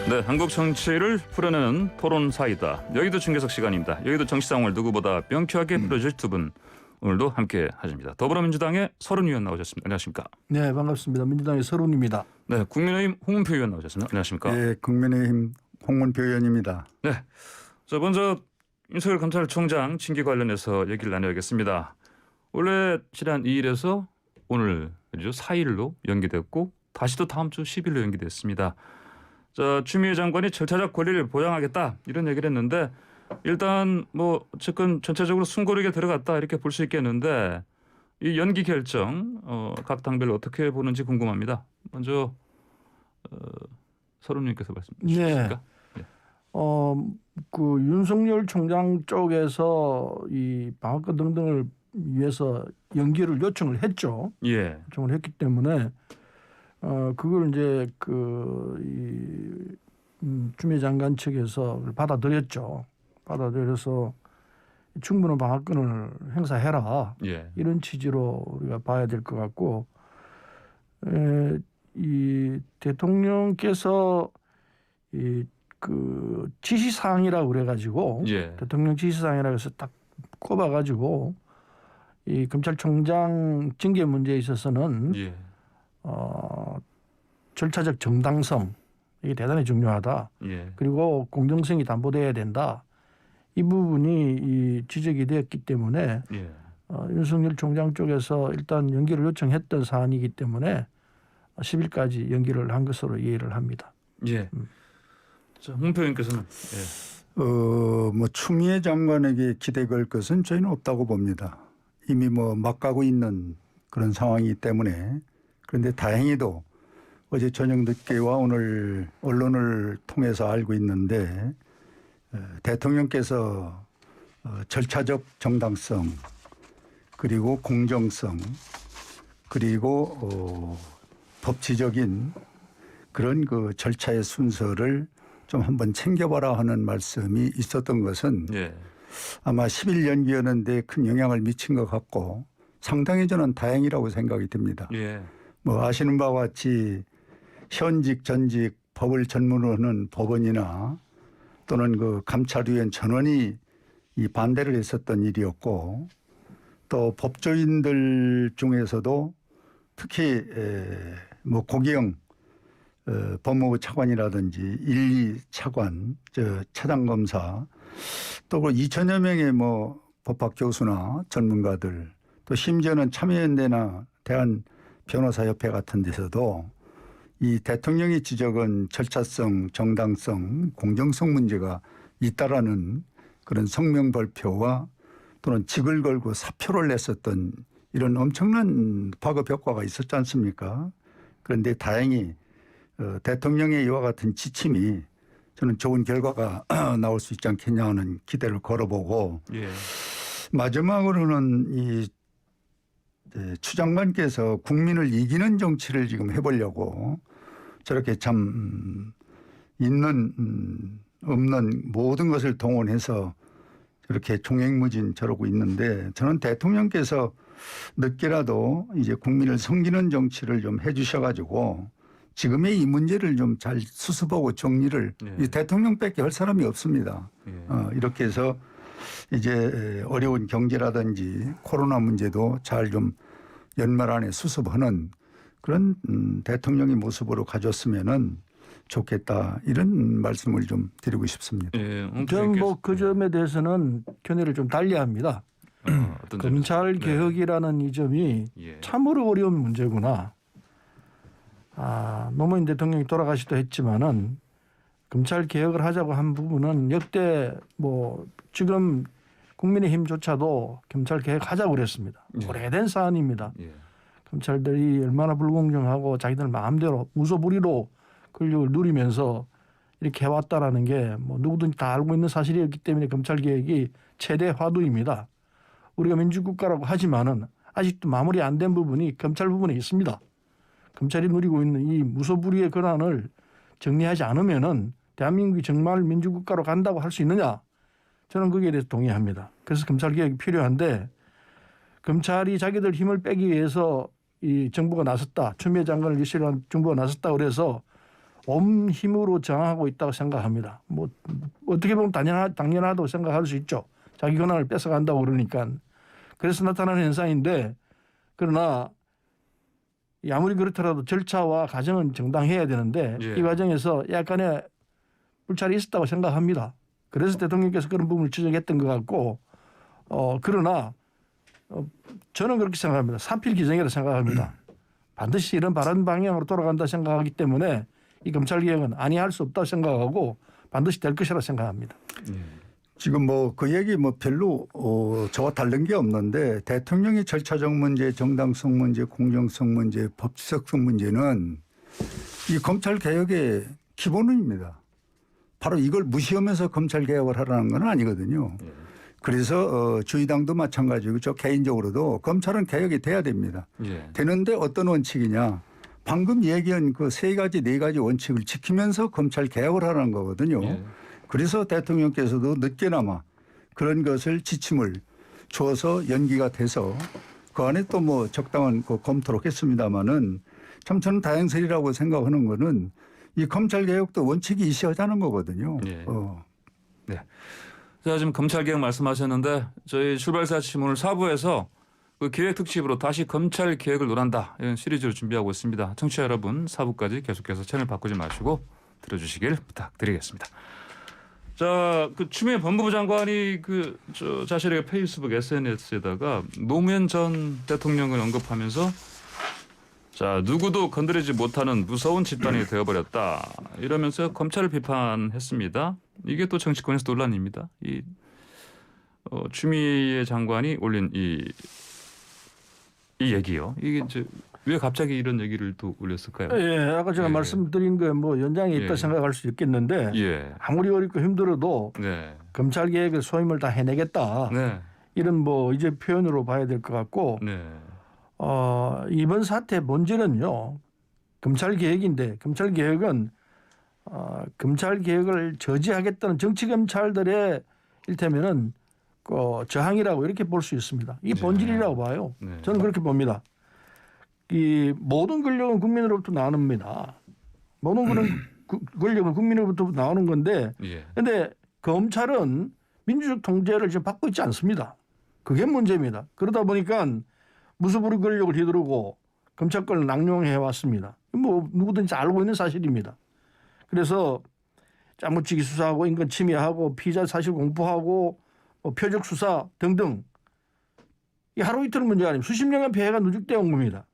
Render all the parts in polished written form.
네, 한국 정치를 풀어내는 토론 사이다. 여의도 중계석 시간입니다. 여의도 정치 상황을 누구보다 명쾌하게 풀어줄 두 분 오늘도 함께 하십니다. 더불어민주당의 서른 의원 나오셨습니다. 안녕하십니까? 네, 반갑습니다. 민주당의 서른입니다. 네, 국민의힘 홍문표 의원 나오셨습니다. 안녕하십니까? 네, 국민의힘 홍문표 의원입니다. 네, 자 먼저 윤석열 검찰총장 징계 관련해서 얘기를 나눠야겠습니다. 원래 지난 2일에서 오늘 4일로 연기됐고 다시 또 다음 주 10일로 연기됐습니다. 자, 추미애 장관이 절차적 권리를 보장하겠다 이런 얘기를 했는데 일단 뭐 어쨌건 전체적으로 숨고르게 들어갔다 이렇게 볼 수 있겠는데 이 연기 결정 각 당별로 어떻게 보는지 궁금합니다. 먼저 서른님께서 말씀해 주시겠습니까? 네. 그 윤석열 총장 쪽에서 이 방어권 등등을 위해서 연기를 요청을 했죠. 예. 요청을 했기 때문에 그걸 이제 추미애 장관 측에서 받아들였죠. 받아들여서 충분한 방어권을 행사해라. 예. 이런 취지로 우리가 봐야 될 것 같고, 이 대통령께서 그 지시사항이라고 그래가지고 예. 대통령 지시사항이라고 해서 딱 꼽아가지고 이 검찰총장 징계 문제에 있어서는 예. 절차적 정당성 이게 대단히 중요하다. 예. 그리고 공정성이 담보돼야 된다. 이 부분이 이 지적이 되었기 때문에 예. 윤석열 총장 쪽에서 일단 연기를 요청했던 사안이기 때문에 10일까지 연기를 한 것으로 이해를 합니다. 예. 자, 홍문표 의원께서는 뭐 추미애 장관에게 기대 걸 것은 저희는 없다고 봅니다. 이미 뭐 막 가고 있는 그런 상황이기 때문에. 그런데 다행히도 어제 저녁 늦게와 오늘 언론을 통해서 알고 있는데 대통령께서 절차적 정당성 그리고 공정성 그리고 법치적인 그런 그 절차의 순서를 좀 한번 챙겨봐라 하는 말씀이 있었던 것은 예. 아마 10일 연기였는데 큰 영향을 미친 것 같고 상당히 저는 다행이라고 생각이 듭니다. 예. 뭐 아시는 바와 같이 현직 전직 법을 전문으로 하는 법원이나 또는 그 감찰위원 전원이 이 반대를 했었던 일이었고 또 법조인들 중에서도 특히 뭐 고기영 법무부 차관이라든지 1, 2 차관, 차장검사 또 그 2천여 명의 뭐 법학 교수나 전문가들 또 심지어는 참여연대나 대한변호사협회 같은 데서도 이 대통령이 지적은 절차성, 정당성, 공정성 문제가 있다라는 그런 성명 발표와 또는 직을 걸고 사표를 냈었던 이런 엄청난 파급 효과가 있었지 않습니까? 그런데 다행히 대통령의 이와 같은 지침이 저는 좋은 결과가 나올 수 있지 않겠냐 하는 기대를 걸어보고 예. 마지막으로는 이 추 장관께서 국민을 이기는 정치를 지금 해보려고 저렇게 참 있는 없는 모든 것을 동원해서 저렇게 종횡무진 저러고 있는데 저는 대통령께서 늦게라도 이제 국민을 섬기는 정치를 좀 해주셔가지고 지금의 이 문제를 좀 잘 수습하고 정리를 이 대통령밖에 할 사람이 없습니다. 이렇게 해서 이제 어려운 경제라든지 코로나 문제도 잘 좀 연말 안에 수습하는 그런 대통령의 모습으로 가졌으면은 좋겠다 이런 말씀을 좀 드리고 싶습니다. 예. 저는 뭐 그 점에 대해서는 견해를 좀 달리합니다. 검찰 개혁이라는 이 점이 예. 참으로 어려운 문제구나. 노무현 대통령이 돌아가시도 했지만은 검찰 개혁을 하자고 한 부분은 역대 뭐 지금 국민의힘조차도 검찰 개혁하자고 그랬습니다. 예. 오래된 사안입니다. 예. 검찰들이 얼마나 불공정하고 자기들 마음대로 무소불위로 권력을 누리면서 이렇게 해왔다라는 게 뭐 누구든지 다 알고 있는 사실이었기 때문에 검찰 개혁이 최대 화두입니다. 우리가 민주국가라고 하지만은 아직도 마무리 안 된 부분이 검찰 부분에 있습니다. 검찰이 누리고 있는 이 무소불위의 권한을 정리하지 않으면은 대한민국이 정말 민주국가로 간다고 할 수 있느냐? 저는 거기에 대해서 동의합니다. 그래서 검찰 개혁이 필요한데 검찰이 자기들 힘을 빼기 위해서 이 정부가 나섰다. 추미애 장관을 이슈로 한 정부가 나섰다 그래서 온 힘으로 저항하고 있다고 생각합니다. 뭐 어떻게 보면 당연하다고 생각할 수 있죠. 자기 권한을 뺏어간다고 그러니까. 그래서 나타나는 현상인데 그러나 아무리 그렇더라도 절차와 과정은 정당해야 되는데 예. 이 과정에서 약간의 불찰이 있었다고 생각합니다. 그래서 대통령께서 그런 부분을 지적했던 것 같고 그러나 저는 그렇게 생각합니다. 사필 규정이라고 생각합니다. 반드시 이런 바른 방향으로 돌아간다 생각하기 때문에 이 검찰개혁은 아니할 수 없다고 생각하고 반드시 될 것이라 생각합니다. 지금 뭐 그 얘기 뭐 별로 저와 다른 게 없는데 대통령의 절차적 문제, 정당성 문제, 공정성 문제, 법치적성 문제는 이 검찰 개혁의 기본입니다. 바로 이걸 무시하면서 검찰 개혁을 하라는 건 아니거든요. 그래서 저희 당도 마찬가지고 저 개인적으로도 검찰은 개혁이 돼야 됩니다. 예. 되는데 어떤 원칙이냐? 방금 얘기한 그 세 가지, 네 가지 원칙을 지키면서 검찰 개혁을 하라는 거거든요. 예. 그래서 대통령께서도 늦게나마 그런 것을 지침을 주어서 연기가 돼서 그 안에 또 뭐 적당한 그 검토를 했습니다마는 참 저는 다행스러라고 생각하는 거는 이 검찰 개혁도 원칙이 있어야하는 거거든요. 예. 자, 지금 검찰개혁 말씀하셨는데 저희 출발사 아침 오늘 4부에서 그 기획 특집으로 다시 검찰 개혁을 논한다 이런 시리즈를 준비하고 있습니다. 청취자 여러분 4부까지 계속해서 채널 바꾸지 마시고 들어주시길 부탁드리겠습니다. 자, 그 추미애 법무부 장관이 저 자신의 페이스북 SNS에다가 노무현 전 대통령을 언급하면서 자, 누구도 건드리지 못하는 무서운 집단이 되어버렸다 이러면서 검찰을 비판했습니다. 이게 또 정치권에서 논란입니다. 이 추미애 장관이 올린 이 얘기요. 이게 이제 왜 갑자기 이런 얘기를 또 올렸을까요? 예, 아까 제가 예. 말씀드린 거에 뭐 연장이 있다 예. 생각할 수 있겠는데 예. 아무리 어렵고 힘들어도 네. 검찰 개혁의 소임을 다 해내겠다. 네. 이런 뭐 이제 표현으로 봐야 될 것 같고 네. 이번 사태 본질은요. 검찰 개혁인데 검찰 개혁은 검찰 개혁을 저지하겠다는 정치 검찰들의 일테면은 저항이라고 이렇게 볼 수 있습니다. 이게 네. 본질이라고 봐요. 네. 저는 그렇게 봅니다. 이 모든 권력은 국민으로부터 나옵니다. 모든 권력은 국민으로부터 나오는 건데, 예. 그런데 검찰은 민주적 통제를 지금 받고 있지 않습니다. 그게 문제입니다. 그러다 보니까 무소불위 권력을 휘두르고 검찰권을 낭용해 왔습니다. 뭐 누구든지 알고 있는 사실입니다. 그래서 짜무치기 수사하고 인권 침해하고 피의자 사실 공표하고 표적 수사 등등 이 하루 이틀 문제가 아니고 수십 년간 피해가 누적되어 온 겁니다.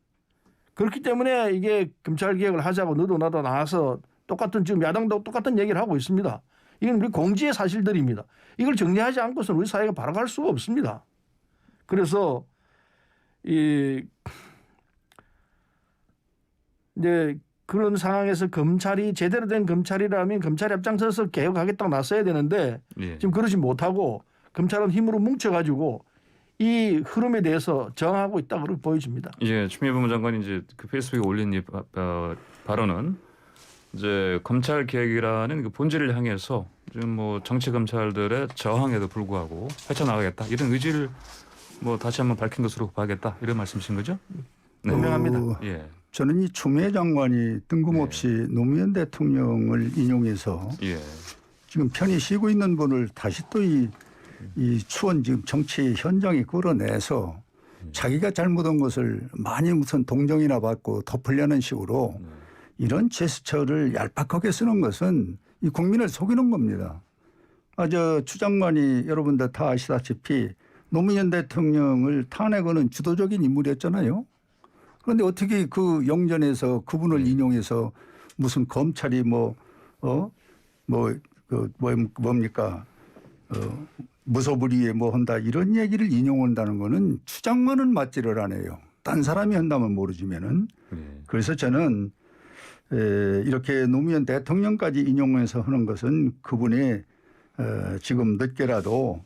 그렇기 때문에 이게 검찰 개혁을 하자고 너도 나도 나와서 똑같은 지금 야당도 똑같은 얘기를 하고 있습니다. 이건 우리 공지의 사실들입니다. 이걸 정리하지 않고서는 우리 사회가 바라갈 수가 없습니다. 그래서 이제 그런 상황에서 검찰이 제대로 된 검찰이라면 검찰이 앞장서서 개혁하겠다고 나서야 되는데 예. 지금 그러지 못하고 검찰은 힘으로 뭉쳐가지고 이 흐름에 대해서 저항하고 있다고 그렇게 보여집니다. 예, 추미애 법무부 장관이 이제 그 페이스북에 올린 이 발언은 이제 검찰 개혁이라는 그 본질을 향해서 지금 뭐 정치 검찰들의 저항에도 불구하고 헤쳐나가겠다 이런 의지를 뭐 다시 한번 밝힌 것으로 봐야겠다 이런 말씀이신 거죠? 네. 분명합니다. 예, 저는 이 추미애 장관이 뜬금없이 노무현 대통령을 인용해서 예, 지금 편히 쉬고 있는 분을 다시 또 이 추운 지금 정치 현장에 끌어내서 자기가 잘못한 것을 많이 무슨 동정이나 받고 덮으려는 식으로 이런 제스처를 얄팍하게 쓰는 것은 이 국민을 속이는 겁니다. 추 장관이 여러분들 다 아시다시피 노무현 대통령을 탄핵하는 주도적인 인물이었잖아요. 그런데 어떻게 그 영전에서 그분을 인용해서 무슨 검찰이 무소불위에 뭐 한다 이런 얘기를 인용한다는 거는 추 장관은 맞지를 않아요. 딴 사람이 한다면 모르지만은. 그래서 저는 이렇게 노무현 대통령까지 인용해서 하는 것은 그분의 지금 늦게라도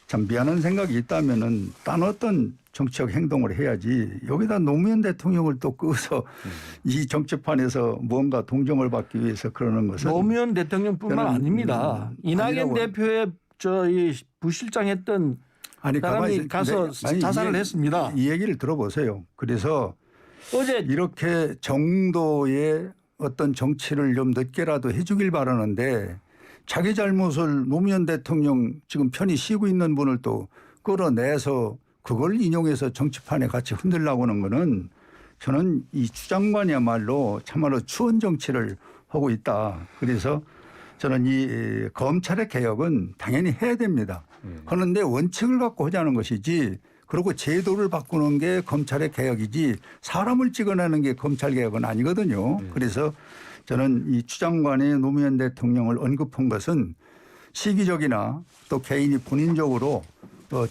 참 미안한 생각이 있다면은 딴 어떤 정치적 행동을 해야지 여기다 노무현 대통령을 또 끄서 이 정치판에서 뭔가 동정을 받기 위해서 그러는 것은 노무현 대통령뿐만 저는, 아닙니다. 이낙연 대표의 이 부실장했던 사람이 가서 자살을 했습니다. 이 얘기를 들어보세요. 그래서 어제 이렇게 정도의 어떤 정치를 좀 늦게라도 해주길 바라는데 자기 잘못을 노무현 대통령 지금 편히 쉬고 있는 분을 또 끌어내서 그걸 인용해서 정치판에 같이 흔들려고 하는 거는 저는 이 추 장관이야말로 참말로 추원 정치를 하고 있다. 그래서 저는 이 검찰의 개혁은 당연히 해야 됩니다. 그런데 원칙을 갖고 하자는 것이지 그리고 제도를 바꾸는 게 검찰의 개혁이지 사람을 찍어내는 게 검찰 개혁은 아니거든요. 그래서 저는 이 추 장관이 노무현 대통령을 언급한 것은 시기적이나 또 개인이 본인적으로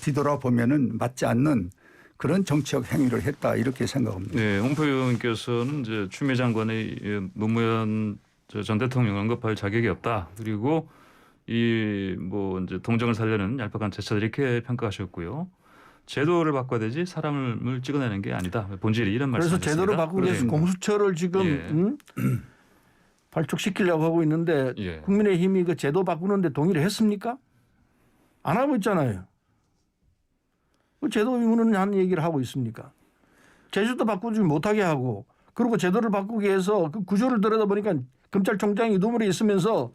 뒤돌아보면은 맞지 않는 그런 정치적 행위를 했다 이렇게 생각합니다. 네, 홍표 의원께서는 이제 추미애 장관의 노무현 전 대통령을 언급할 자격이 없다. 그리고 이 뭐 이제 동정을 살려는 얄팍한 제스처 이렇게 평가하셨고요. 제도를 바꿔야 되지 사람을 찍어내는 게 아니다. 본질이 이런 말씀이셨습니다. 그래서 제도를 바꾸기 위해서 공수처를 지금 발족시키려고 하고 있는데 국민의힘이 그 제도 바꾸는데 동의를 했습니까? 안 하고 있잖아요. 그 제도 의무는 한 얘기를 하고 있습니까? 제도도 바꾸지 못하게 하고 그리고 제도를 바꾸기 위해서 그 구조를 들여다보니까 검찰총장이 누물에 있으면서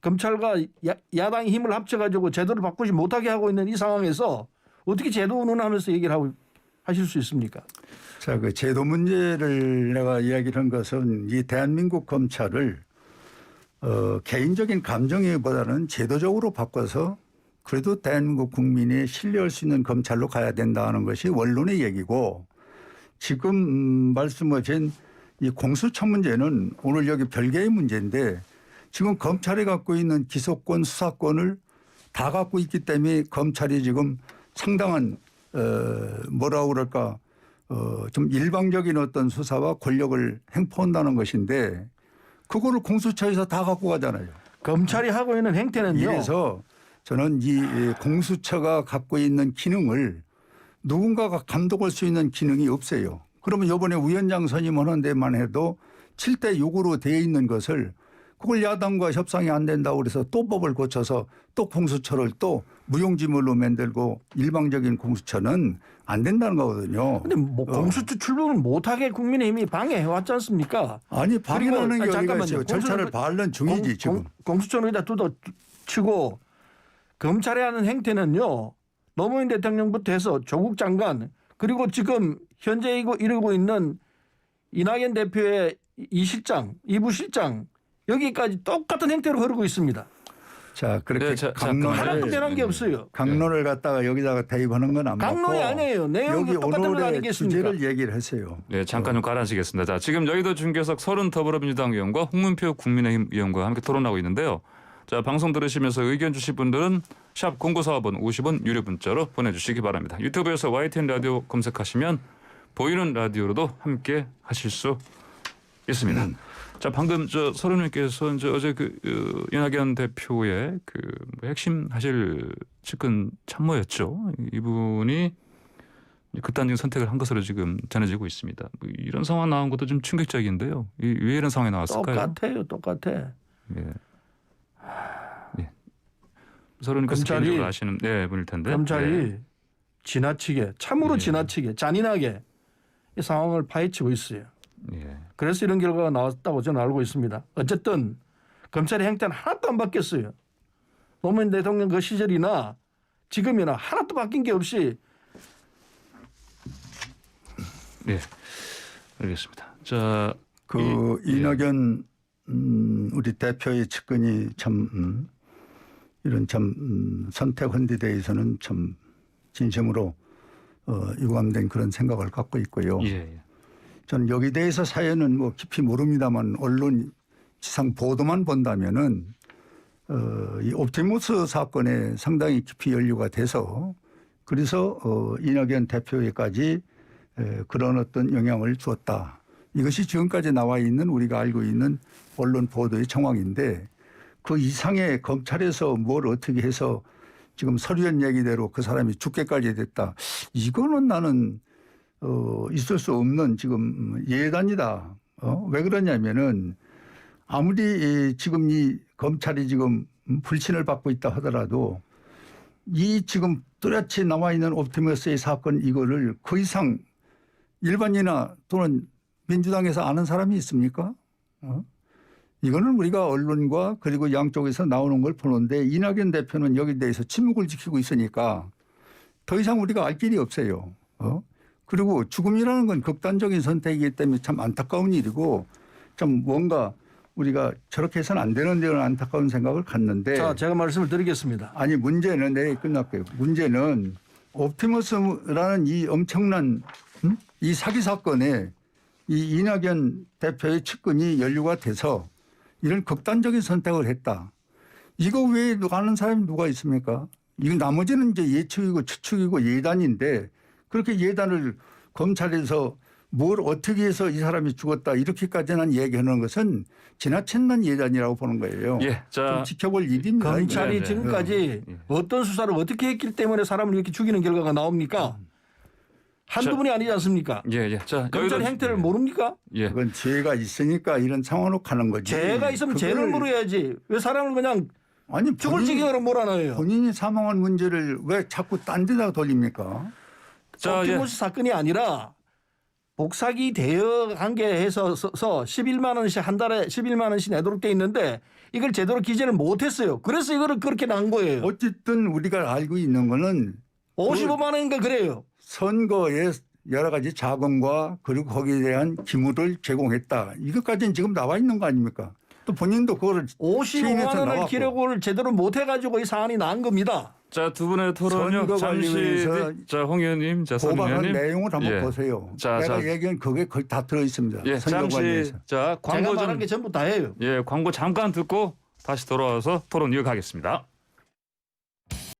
검찰과 야당이 힘을 합쳐가지고 제도를 바꾸지 못하게 하고 있는 이 상황에서 어떻게 제도 운운하면서 얘기를 하고 하실 수 있습니까? 자, 그 제도 문제를 내가 이야기를 한 것은 이 대한민국 검찰을 개인적인 감정보다는 제도적으로 바꿔서 그래도 대한민국 국민이 신뢰할 수 있는 검찰로 가야 된다는 것이 원론의 얘기고 지금 말씀하신 이 공수처 문제는 오늘 여기 별개의 문제인데 지금 검찰이 갖고 있는 기소권 수사권을 다 갖고 있기 때문에 검찰이 지금 상당한 뭐라고 그럴까 좀 일방적인 어떤 수사와 권력을 행포한다는 것인데 그거를 공수처에서 다 갖고 가잖아요. 검찰이 하고 있는 행태는요. 이래서 저는 이 공수처가 갖고 있는 기능을 누군가가 감독할 수 있는 기능이 없어요. 그러면 이번에 위원장 선임하는 데만 해도 7대 6으로 되어 있는 것을 그걸 야당과 협상이 안 된다고 그래서 또 법을 고쳐서 또 공수처를 또 무용지물로 만들고 일방적인 공수처는 안 된다는 거거든요. 근데 뭐 공수처 출범을 못하게 국민의힘이 방해해 왔지 않습니까? 아니 방해하는 게 어디가 있어요. 절차를 밟는 중이지 지금. 공수처는 일단 두더치고 검찰이 하는 행태는요. 노무현 대통령부터 해서 조국 장관 그리고 지금 현재 이루고 있는 이낙연 대표의 이 실장, 이 부실장 여기까지 똑같은 행태로 흐르고 있습니다. 자 그렇게 하나도 변한 게 없어요. 강론을 갖다가 여기다가 대입하는 건 안 맞고 강론이 아니에요. 내용이 여기 똑같은 건 오늘의 아니겠습니까? 주제를 얘기를 하세요. 네, 잠깐 좀 가라앉히겠습니다. 자, 지금 여의도 중계석 서른 더불어민주당 의원과 홍문표 국민의힘 의원과 함께 토론하고 있는데요. 자, 방송 들으시면서 의견 주실 분들은 샵 0945번 50원 유료 문자로 보내주시기 바랍니다. 유튜브에서 YTN 라디오 검색하시면 보이는 라디오로도 함께 하실 수 있습니다. 자, 방금 서른 의원께서 이제 어제 그 이낙연 대표의 그 핵심 사실 측근 참모였죠. 이분이 극단적인 선택을 한 것으로 지금 전해지고 있습니다. 뭐 이런 상황 나온 것도 좀 충격적인데요. 왜 이런 상황이 나왔을까요? 똑같아. 예. 예. 서른께서 개인적으로 아시는 분일 텐데. 검찰이 지나치게 참으로 지나치게 잔인하게 이 상황을 파헤치고 있어요. 예. 그래서 이런 결과가 나왔다고 저는 알고 있습니다. 어쨌든 검찰의 행태는 하나도 안 바뀌었어요. 노무현 대통령 그 시절이나 지금이나 하나도 바뀐 게 없이. 네, 알겠습니다. 자, 이낙연 우리 대표의 측근이 참 이런 선택헌데 대해서는 참 진심으로 유감된 그런 생각을 갖고 있고요. 예. 저는 여기 대해서 사연은 뭐 깊이 모릅니다만 언론 지상 보도만 본다면은 이 옵티머스 사건에 상당히 깊이 연루가 돼서 그래서 이낙연 대표에까지 그런 어떤 영향을 주었다. 이것이 지금까지 나와 있는 우리가 알고 있는 언론 보도의 정황인데 그 이상의 검찰에서 뭘 어떻게 해서 지금 서류연 얘기대로 그 사람이 죽게까지 됐다. 이거는 나는 있을 수 없는 지금 예단이다. 왜 그러냐면은 아무리 지금 이 검찰이 지금 불신을 받고 있다 하더라도 이 지금 또렷이 나와 있는 옵티머스의 사건 이거를 그 이상 일반인이나 또는 민주당에서 아는 사람이 있습니까? 이거는 우리가 언론과 그리고 양쪽에서 나오는 걸 보는데 이낙연 대표는 여기 대해서 침묵을 지키고 있으니까 더 이상 우리가 알 길이 없어요. 그리고 죽음이라는 건 극단적인 선택이기 때문에 참 안타까운 일이고 좀 뭔가 우리가 저렇게 해서는 안 되는 데는 안타까운 생각을 갖는데 자, 제가 말씀을 드리겠습니다. 아니 문제는 내일 끝날게요. 문제는 옵티머스라는 이 엄청난 이 사기 사건에 이 이낙연 대표의 측근이 연루가 돼서 이런 극단적인 선택을 했다. 이거 외에 아는 사람이 누가 있습니까? 이거 나머지는 이제 예측이고 추측이고 예단인데 그렇게 예단을 검찰에서 뭘 어떻게 해서 이 사람이 죽었다 이렇게까지는 얘기하는 것은 지나친단 예단이라고 보는 거예요. 예, 자, 좀 지켜볼 일입니다. 검찰이 네. 지금까지 예. 어떤 수사를 어떻게 했기 때문에 사람을 이렇게 죽이는 결과가 나옵니까? 한두 자, 분이 아니지 않습니까? 예, 예. 자, 검찰 여기도- 행태를 예. 모릅니까? 예. 그건 죄가 있으니까 이런 상황으로 가는 거지. 죄가 있으면 죄를 물어야지. 왜 사람을 그냥 아니 죽을 지경으로 몰아넣어요? 본인이 사망한 문제를 왜 자꾸 딴 데다 돌립니까? 자, 예. 옵티머스 사건이 아니라 복사기 대여 관계해서 11만 원씩 한 달에 11만 원씩 내도록 돼 있는데 이걸 제대로 기재를 못했어요. 그래서 이거를 그렇게 난 거예요. 어쨌든 우리가 알고 있는 거는 55만 원인가 그래요. 선거에 여러 가지 자금과 그리고 거기에 대한 기물을 제공했다. 이것까지는 지금 나와 있는 거 아닙니까? 또 본인도 그거를 55만 시인해서 원을 나왔고. 기록을 제대로 못해가지고 이 사안이 난 겁니다. 자, 두 분의 토론요. 선거 잠시 관련해서 뒤- 자, 홍 의원님, 자, 선 고발한 의원님. 내용을 한번 예. 보세요. 자, 내가 자. 얘기한 그게 거의 다 들어 있습니다. 예, 선거 잠시 관련해서. 자, 제가 광고 말한 좀 게 전부 다예요. 예, 광고 잠깐 듣고 다시 돌아와서 토론 이어가겠습니다.